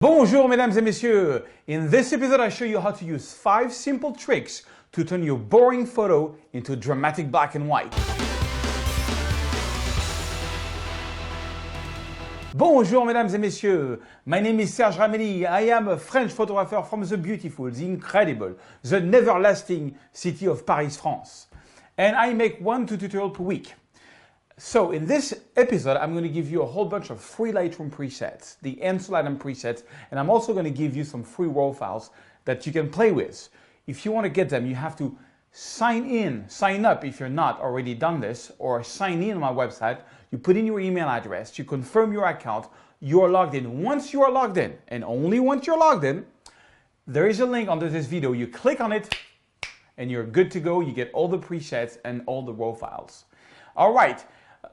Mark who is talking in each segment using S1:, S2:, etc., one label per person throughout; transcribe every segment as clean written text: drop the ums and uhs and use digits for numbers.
S1: Bonjour mesdames et messieurs! In this episode I show you how to use 5 simple tricks to turn your boring photo into dramatic black and white. Bonjour mesdames et messieurs, my name is Serge Ramelli. I am a French photographer from the beautiful, the incredible, the never-lasting city of Paris, France. And I make 1 to 2 tutorials per week. So in this episode, I'm going to give you a whole bunch of free Lightroom presets, the Ansel Adam presets, and I'm also going to give you some free raw files that you can play with. If you want to get them, you have to sign up if you're not already done this, or sign in on my website. You put in your email address, you confirm your account, you are logged in. Once you are logged in, and only once you're logged in, there is a link under this video. You click on it, and you're good to go. You get all the presets and all the raw files. All right.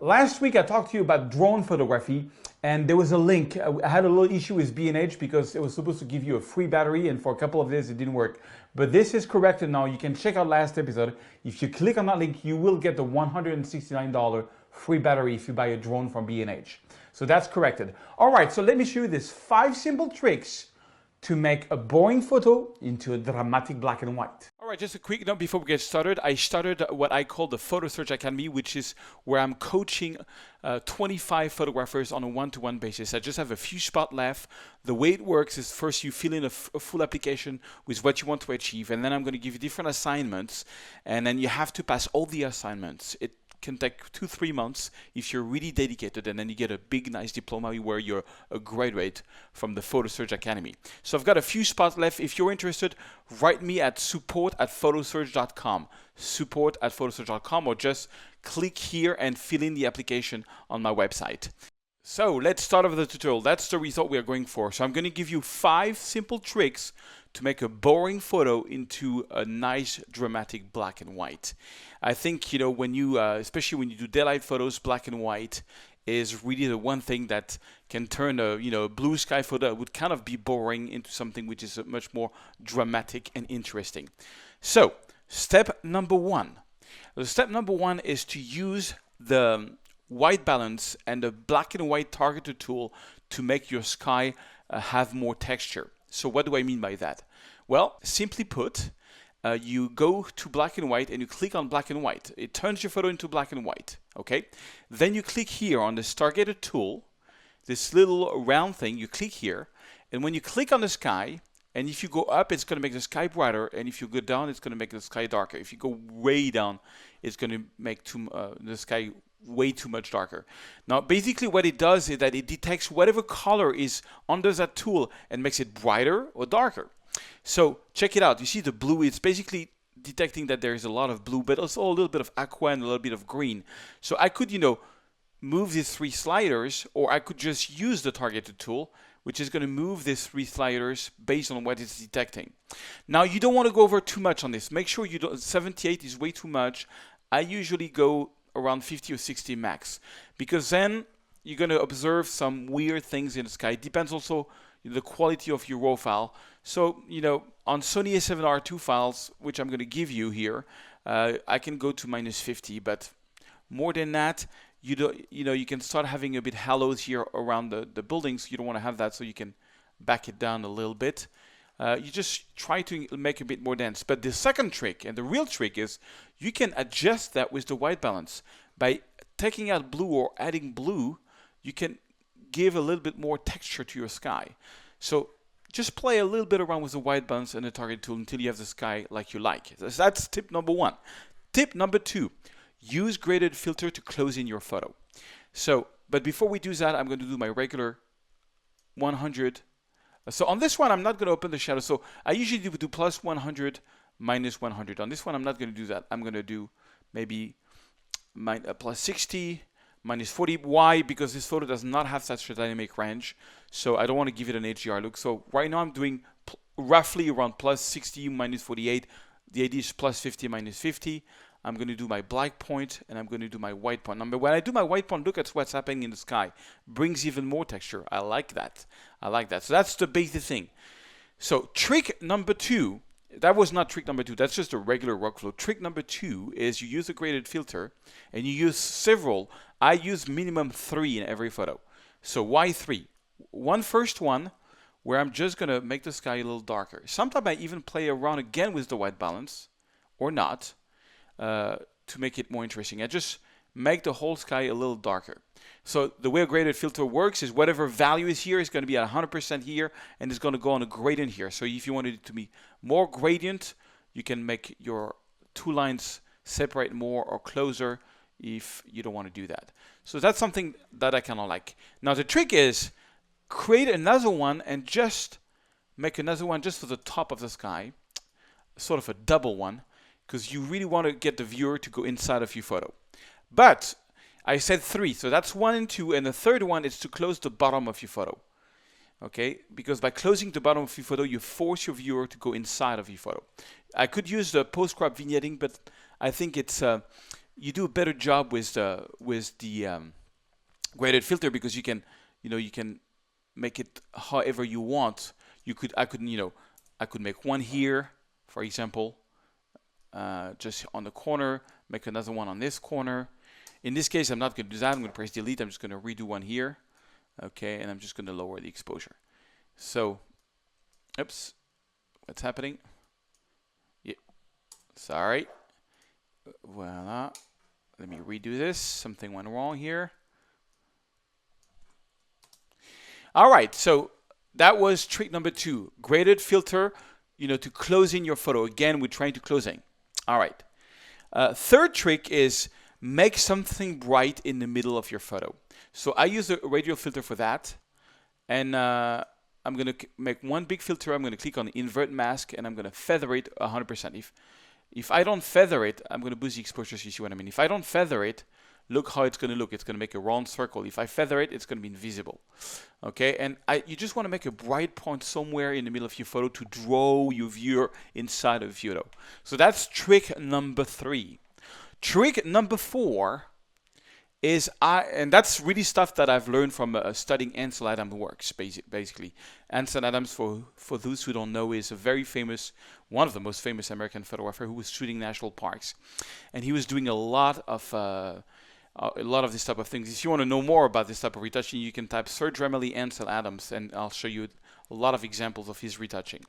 S1: Last week I talked to you about drone photography, and there was a link. I had a little issue with B&W because it was supposed to give you a free battery, and for a couple of days it didn't work. But this is corrected now. You can check out last episode. If you click on that link, you will get the $169 free battery if you buy a drone from B&W. So that's corrected. All right, so let me show you these 5 simple tricks to make a boring photo into a dramatic black and white. All right, just a quick note before we get started. I started what I call the Photo Search Academy, which is where I'm coaching 25 photographers on a one-to-one basis. I just have a few spots left. The way it works is first you fill in a full application with what you want to achieve, and then I'm going to give you different assignments, and then you have to pass all the assignments. It can take 2-3 months if you're really dedicated, and then you get a big nice diploma where you're a graduate from the Photo Search Academy. So I've got a few spots left. If you're interested, write me at support@photosearch.com, support@photosearch.com, or just click here and fill in the application on my website. So let's start with the tutorial. That's the result we are going for. So I'm going to give you 5 simple tricks to make a boring photo into a nice dramatic black and white. I think, you know, when you, especially when you do daylight photos, black and white is really the one thing that can turn a, blue sky photo that would kind of be boring into something which is much more dramatic and interesting. So step number 1. Step number 1 is to use the white balance and the black and white targeted tool to make your sky have more texture. So what do I mean by that? Well, simply put, you go to black and white and you click on black and white. It turns your photo into black and white, okay? Then you click here on this targeted tool, this little round thing, you click here, and when you click on the sky, and if you go up, it's going to make the sky brighter, and if you go down, it's going to make the sky darker. If you go way down, it's going to make the sky way too much darker. Now, basically what it does is that it detects whatever color is under that tool and makes it brighter or darker. So check it out. You see the blue, it's basically detecting that there is a lot of blue, but also a little bit of aqua and a little bit of green. So I could, move these 3 sliders, or I could just use the targeted tool, which is going to move these 3 sliders based on what it's detecting. Now, you don't want to go over too much on this. Make sure you don't, 78 is way too much. I usually go around 50 or 60 max, because then you're going to observe some weird things in the sky. It depends also the quality of your raw file. So, on Sony A7R II files, which I'm going to give you here, I can go to -50, but more than that, you can start having a bit halos here around the buildings. You don't want to have that, so you can back it down a little bit. You just try to make it a bit more dense. But the second trick, and the real trick, is you can adjust that with the white balance. By taking out blue or adding blue, you can give a little bit more texture to your sky. So just play a little bit around with the white balance and the target tool until you have the sky like you like. That's tip number 1. Tip number 2, use graded filter to close in your photo. So, but before we do that, I'm going to do my regular 100. So on this one, I'm not going to open the shadow. So I usually do plus 100, minus 100. On this one, I'm not going to do that. I'm going to do maybe plus 60, minus 40. Why? Because this photo does not have such a dynamic range. So I don't want to give it an HDR look. So right now I'm doing roughly around plus 60, minus 48. The idea is plus 50, minus 50. I'm going to do my black point, and I'm going to do my white point. Now, when I do my white point, look at what's happening in the sky. Brings even more texture. I like that. So that's the basic thing. So trick number 2, that was not trick number 2. That's just a regular workflow. Trick number 2 is you use a graded filter, and you use several. I use minimum 3 in every photo. So why 3? First one
S2: where I'm just going to make the sky a little darker. Sometimes I even play around again with the white balance, or not, to make it more interesting. I just make the whole sky a little darker. So the way a gradient filter works is whatever value is here is going to be at 100% here, and it's going to go on a gradient here. So if you wanted it to be more gradient, you can make your two lines separate more or closer if you don't want to do that. So that's something that I kind of like. Now the trick is create another one and just make another one just for the top of the sky, sort of a double one, because you really want to get the viewer to go inside of your photo. But I said 3, so that's 1 and 2, and the third one is to close the bottom of your photo. Okay, because by closing the bottom of your photo, you force your viewer to go inside of your photo. I could use the post-crop vignetting, but I think it's you do a better job with the graded filter, because you can make it however you want. I could make one here, for example, just on the corner, make another one on this corner. In this case, I'm not going to do that. I'm going to press delete. I'm just going to redo one here. Okay, and I'm just going to lower the exposure. So, oops, what's happening? Yeah, sorry. Voila. Let me redo this. Something went wrong here. All right, so that was trick number 2. Graded filter, to close in your photo. Again, we're trying to close in. All right. Third trick is make something bright in the middle of your photo. So I use a radial filter for that. And I'm going to make one big filter. I'm going to click on the invert mask, and I'm going to feather it 100%. If I don't feather it, I'm going to boost the exposure, so you see what I mean. If I don't feather it, look how it's going to look. It's going to make a round circle. If I feather it, it's going to be invisible. Okay, and you just want to make a bright point somewhere in the middle of your photo to draw your viewer inside of the photo. So that's trick number 3. Trick number 4 is, and that's really stuff that I've learned from studying Ansel Adams' works, basically. Ansel Adams, for those who don't know, is a very famous, one of the most famous American photographer who was shooting national parks. And he was doing a lot of this type of things. If you want to know more about this type of retouching, you can type Serge Remely Ansel Adams, and I'll show you a lot of examples of his retouching.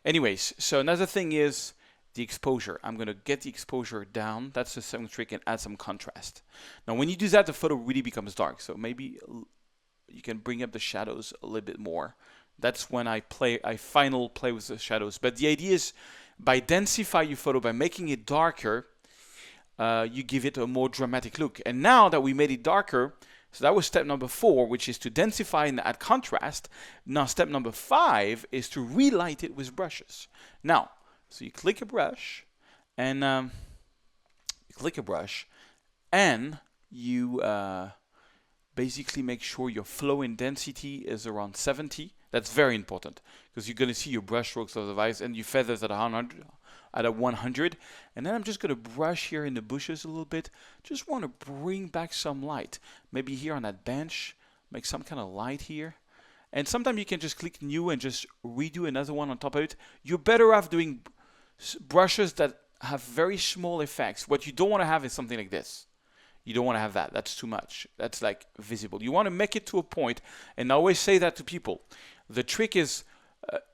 S2: Anyways, so another thing is the exposure. I'm going to get the exposure down. That's the 7th trick, and add some contrast. Now, when you do that, the photo really becomes dark. So maybe you can bring up the shadows a little bit more. That's when I finally play with the shadows. But the idea is, by densify your photo, by making it darker, you give it a more dramatic look. And now that we made it darker, so that was step number 4, which is to densify and add contrast. Now, step number 5 is to relight it with brushes. Now, so you click a brush, and you basically make sure your flow and density is around 70. That's very important, because you're going to see your brush strokes otherwise, and your feathers at 100. And then I'm just going to brush here in the bushes a little bit. Just want to bring back some light. Maybe here on that bench, make some kind of light here. And sometimes you can just click new and just redo another one on top of it. You're better off doing brushes that have very small effects. What you don't want to have is something like this. You don't want to have that. That's too much. That's like visible. You want to make it to a point, and I always say that to people. The trick is,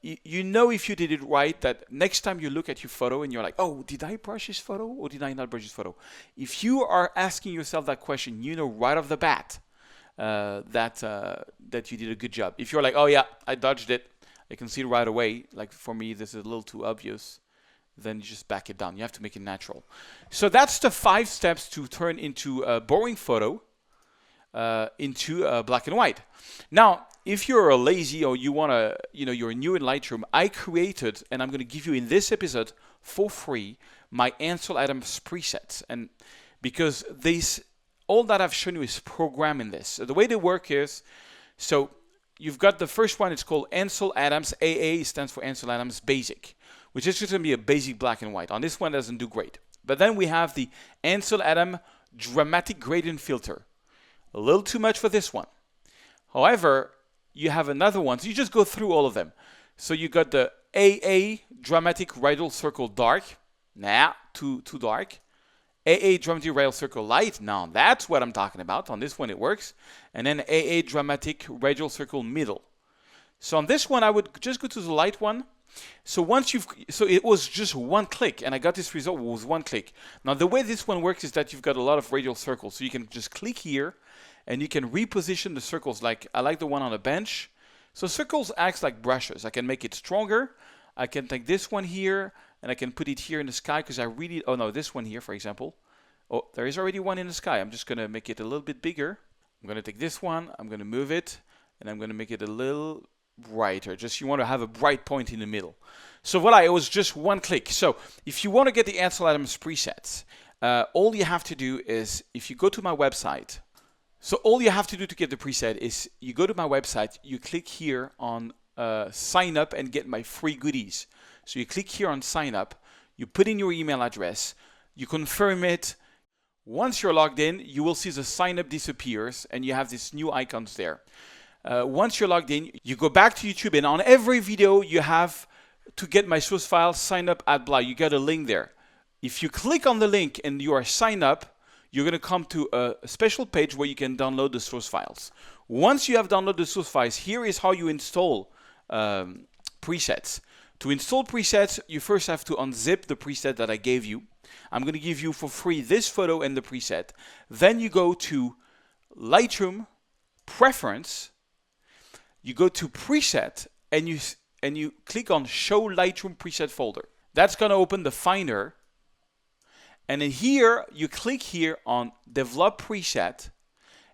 S2: you know, if you did it right, that next time you look at your photo and you're like, oh, did I brush this photo or did I not brush this photo? If you are asking yourself that question, you know right off the bat that you did a good job. If you're like, oh yeah, I dodged it, I can see it right away, like for me this is a little too obvious, then you just back it down. You have to make it natural. So that's the 5 steps to turn into a boring photo into black and white. Now, if you're a lazy or you want to, you're new in Lightroom, I created, and I'm going to give you in this episode for free, my Ansel Adams presets. And because all that I've shown you is programmed in this. So the way they work is, so you've got the first one, it's called Ansel Adams, AA stands for Ansel Adams Basic, which is just going to be a basic black and white. On this one, it doesn't do great. But then we have the Ansel Adams Dramatic Gradient Filter. A little too much for this one. However, you have another one. So you just go through all of them. So you got the AA Dramatic Radial Circle Dark. Nah, too dark. AA Dramatic Radial Circle Light. Now that's what I'm talking about. On this one it works. And then AA Dramatic Radial Circle Middle. So on this one, I would just go to the light one. So it was just one click, and I got this result with one click. Now the way this one works is that you've got a lot of radial circles. So you can just click here, and you can reposition the circles. Like I like the one on the bench. So circles acts like brushes. I can make it stronger. I can take this one here, and I can put it here in the sky because oh no, this one here, for example. Oh, there is already one in the sky. I'm just going to make it a little bit bigger. I'm going to take this one, I'm going to move it, and I'm going to make it a little brighter. Just you want to have a bright point in the middle. So voila, it was just one click. So if you want to get the Ansel Adams presets, all you have to do is, if you go to my website, so all you have to do to get the preset is you go to my website, you click here on sign up and get my free goodies. So you click here on sign up, you put in your email address, you confirm it. Once you're logged in, you will see the sign up disappears and you have these new icons there. Once you're logged in, you go back to YouTube, and on every video you have to get my source file, sign up at blah. You got a link there. If you click on the link and you are signed up, you're going to come to a special page where you can download the source files. Once you have downloaded the source files, here is how you install presets. To install presets, you first have to unzip the preset that I gave you. I'm going to give you for free this photo and the preset. Then you go to Lightroom, Preference, you go to Preset, and you click on Show Lightroom Preset Folder. That's going to open the Finder. And then here, you click here on Develop Preset.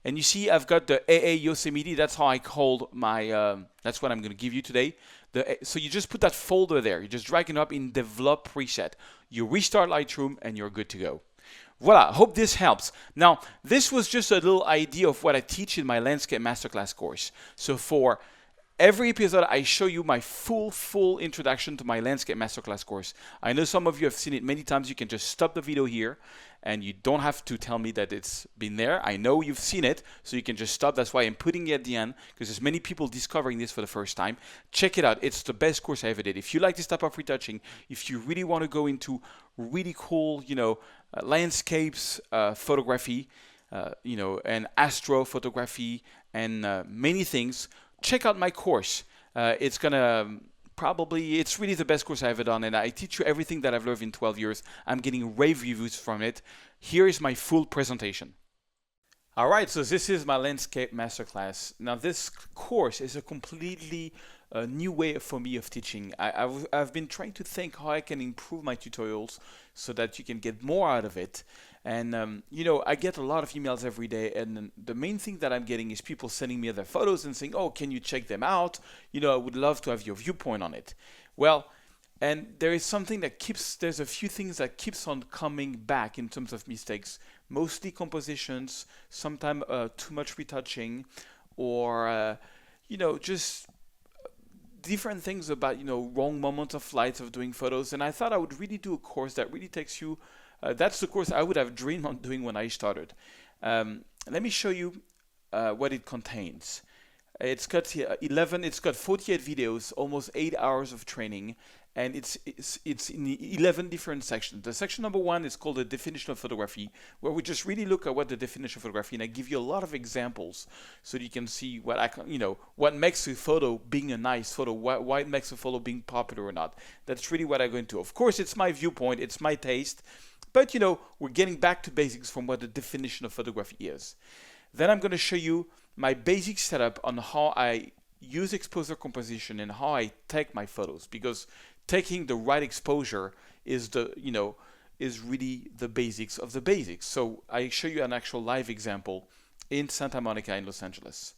S2: And you see I've got the AA Yosemite. That's how I called my, that's what I'm going to give you today. So you just put that folder there. You just drag it up in Develop Preset. You restart Lightroom and you're good to go. Voila, hope this helps. Now, this was just a little idea of what I teach in my Landscape Masterclass course. So for every episode, I show you my full introduction to my Landscape Masterclass course. I know some of you have seen it many times. You can just stop the video here and you don't have to tell me that it's been there. I know you've seen it, so you can just stop. That's why I'm putting it at the end, because there's many people discovering this for the first time. Check it out. It's the best course I ever did. If you like this type of retouching, if you really want to go into really cool, landscapes, photography, and astrophotography, and many things, check out my course. It's really the best course I've ever done, and I teach you everything that I've learned in 12 years. I'm getting rave reviews from it. Here is my full presentation. All right, so this is my Landscape Masterclass. Now, this course is a completely new way for me of teaching. I've been trying to think how I can improve my tutorials so that you can get more out of it. And, I get a lot of emails every day, and the main thing that I'm getting is people sending me their photos and saying, oh, can you check them out? I would love to have your viewpoint on it. Well, and there's a few things that keeps on coming back in terms of mistakes, mostly compositions, sometimes too much retouching, or, just different things about, wrong moments of light of doing photos. And I thought I would really do a course that really takes you. That's the course I would have dreamed on doing when I started. Let me show you what it contains. It's got 48 videos, almost 8 hours of training, and it's in 11 different sections. The section number 1 is called the definition of photography, where we just really look at what the definition of photography, and I give you a lot of examples so that you can see what makes a photo being a nice photo, why it makes a photo being popular or not. That's really what I go into. Of course, it's my viewpoint, it's my taste, but we're getting back to basics from what the definition of photography is. Then I'm going to show you my basic setup on how I use exposure composition and how I take my photos, because taking the right exposure is really the basics of the basics. So I show you an actual live example in Santa Monica in Los Angeles.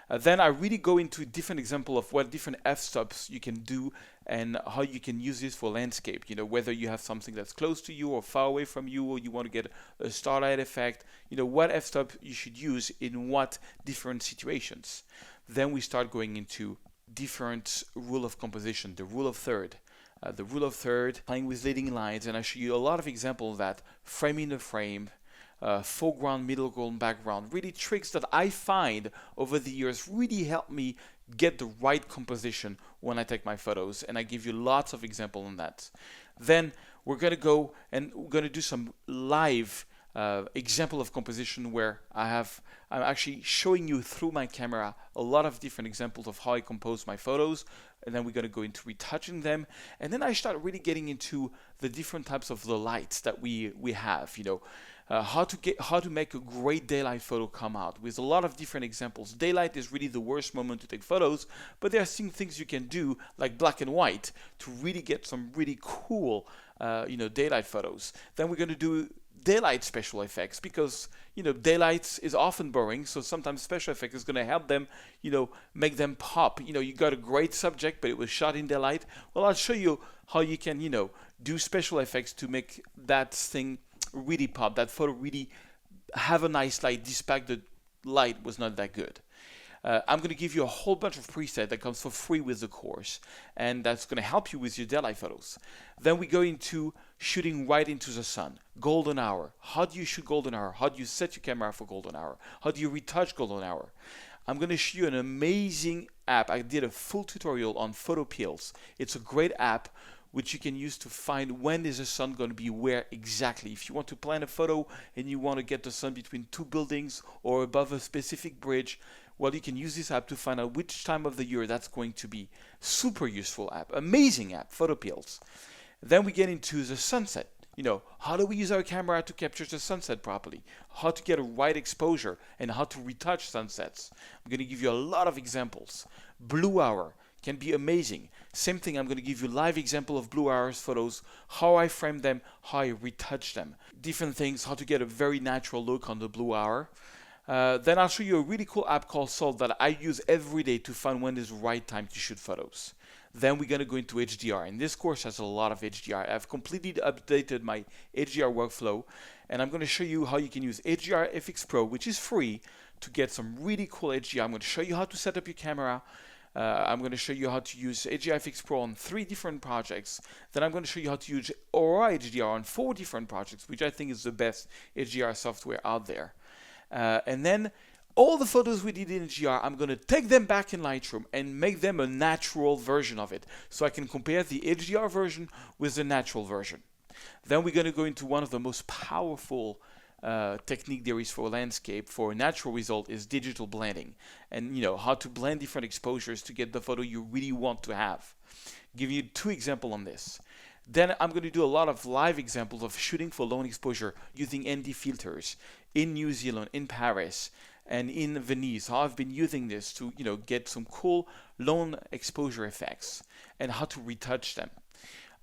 S2: Then I really go into different example of what different f-stops you can do and how you can use this for landscape. Whether you have something that's close to you or far away from you, or you want to get a starlight effect, what f-stop you should use in what different situations. Then we start going into different rule of composition, the rule of third. Playing with leading lines, and I show you a lot of examples of that, framing the frame, foreground, middle ground, background, really tricks that I find over the years really help me get the right composition when I take my photos, and I give you lots of examples on that. Then we're going to go and we're going to do some live example of composition where I'm actually showing you through my camera a lot of different examples of how I compose my photos, and then we're going to go into retouching them, and then I start really getting into the different types of the lights that we have, how to make a great daylight photo come out with a lot of different examples. Daylight is really the worst moment to take photos, but there are some things you can do like black and white to really get some really cool daylight photos. Then we're going to do daylight special effects, because daylight is often boring, so sometimes special effect is going to help them make them pop. You got a great subject but it was shot in daylight. Well, I'll show you how you can do special effects to make that thing really pop, that photo really have a nice light despite the light was not that good. I'm going to give you a whole bunch of presets that comes for free with the course, and that's going to help you with your daylight photos. Then we go into shooting right into the sun. Golden hour. How do you shoot golden hour? How do you set your camera for golden hour? How do you retouch golden hour? I'm going to show you an amazing app. I did a full tutorial on photo pills. It's a great app which you can use to find when is the sun going to be where exactly. If you want to plan a photo and you want to get the sun between two buildings or above a specific bridge, well, you can use this app to find out which time of the year that's going to be. Super useful app, amazing app, photo pills. Then we get into the sunset. How do we use our camera to capture the sunset properly? How to get a right exposure and how to retouch sunsets. I'm going to give you a lot of examples. Blue hour can be amazing. Same thing, I'm going to give you live example of blue hours photos, how I frame them, how I retouch them. Different things, how to get a very natural look on the blue hour. Then I'll show you a really cool app called Salt that I use every day to find when is the right time to shoot photos. Then we're going to go into HDR, and this course has a lot of HDR. I've completely updated my HDR workflow, and I'm going to show you how you can use HDR FX Pro, which is free, to get some really cool HDR. I'm going to show you how to set up your camera. I'm going to show you how to use HDR FX Pro on 3 different projects. Then I'm going to show you how to use Aurora HDR on 4 different projects, which I think is the best HDR software out there. And then all the photos we did in HDR, I'm going to take them back in Lightroom and make them a natural version of it, so I can compare the HDR version with the natural version. Then we're going to go into one of the most powerful technique there is for landscape for a natural result is digital blending, and how to blend different exposures to get the photo you really want to have. Give you 2 examples on this. Then I'm going to do a lot of live examples of shooting for long exposure using ND filters in New Zealand, in Paris, and in Venice. How I've been using this to get some cool long exposure effects and how to retouch them.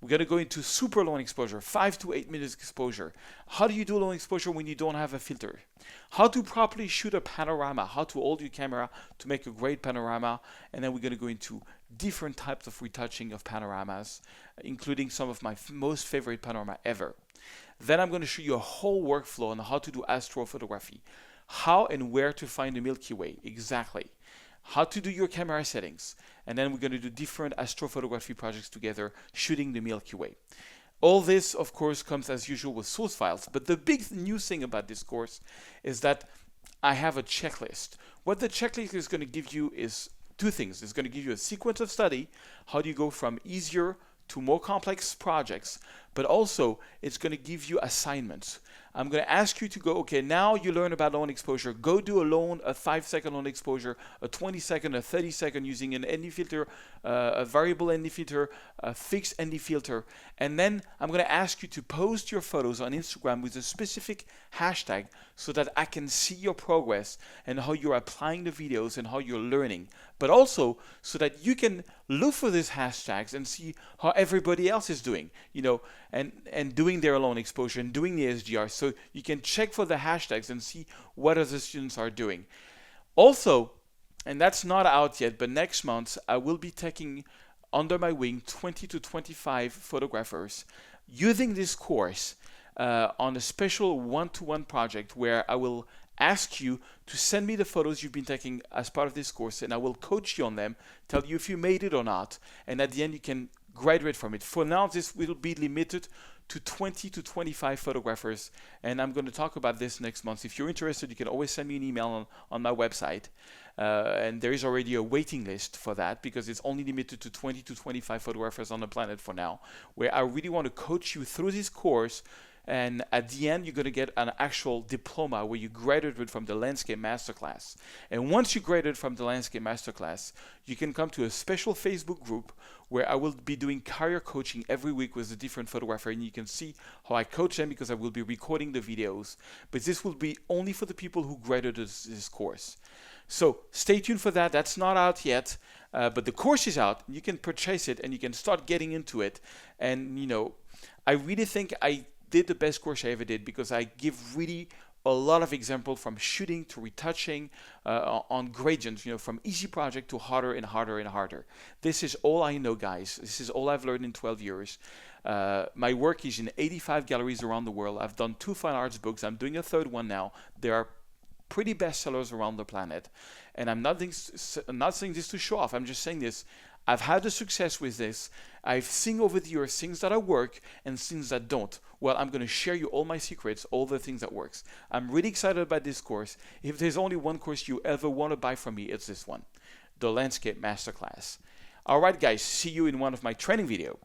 S2: We're going to go into super long exposure, 5 to 8 minutes exposure. How do you do long exposure when you don't have a filter? How to properly shoot a panorama, how to hold your camera to make a great panorama. And then we're going to go into different types of retouching of panoramas, including some of my most favorite panorama ever. Then I'm going to show you a whole workflow on how to do astrophotography, how and where to find the Milky Way exactly, how to do your camera settings, and then we're going to do different astrophotography projects together, shooting the Milky Way. All this, of course, comes as usual with source files, but the big new thing about this course is that I have a checklist. What the checklist is going to give you is 2 things. It's going to give you a sequence of study, how do you go from easier to more complex projects, but also it's going to give you assignments. I'm going to ask you to go, okay, now you learn about long exposure, go do a 5-second long exposure, a 20-second, a 30-second using an ND filter, a variable ND filter, a fixed ND filter, and then I'm going to ask you to post your photos on Instagram with a specific hashtag so that I can see your progress and how you're applying the videos and how you're learning, but also so that you can look for these hashtags and see how everybody else is doing, and doing their long exposure and doing the SDR. So you can check for the hashtags and see what other students are doing. Also, and that's not out yet, but next month I will be taking under my wing 20 to 25 photographers using this course on a special one-to-one project where I will ask you to send me the photos you've been taking as part of this course, and I will coach you on them, tell you if you made it or not, and at the end you can graduate from it. For now, this will be limited to 20 to 25 photographers, and I'm going to talk about this next month. If you're interested, you can always send me an email on my website, and there is already a waiting list for that because it's only limited to 20 to 25 photographers on the planet for now, where I really want to coach you through this course And at the end, you're going to get an actual diploma where you graduated from the Landscape Masterclass. And once you graduate from the Landscape Masterclass, you can come to a special Facebook group where I will be doing career coaching every week with a different photographer. And you can see how I coach them because I will be recording the videos. But this will be only for the people who graduated this course. So stay tuned for that. That's not out yet, but the course is out. You can purchase it and you can start getting into it. And, you know, I really think I did the best course I ever did because I give really a lot of examples from shooting to retouching on gradients, you know, from easy project to harder and harder and harder. This is all I know, guys. This is all I've learned in 12 years. My work is in 85 galleries around the world. I've done 2 fine arts books. I'm doing a 3rd one now. There are pretty bestsellers around the planet. And I'm not saying this to show off. I'm just saying this. I've had a success with this. I've seen over the years things that work and things that don't. Well, I'm going to share you all my secrets, all the things that works. I'm really excited about this course. If there's only one course you ever want to buy from me, it's this one, the Landscape Masterclass. All right, guys, see you in one of my training videos.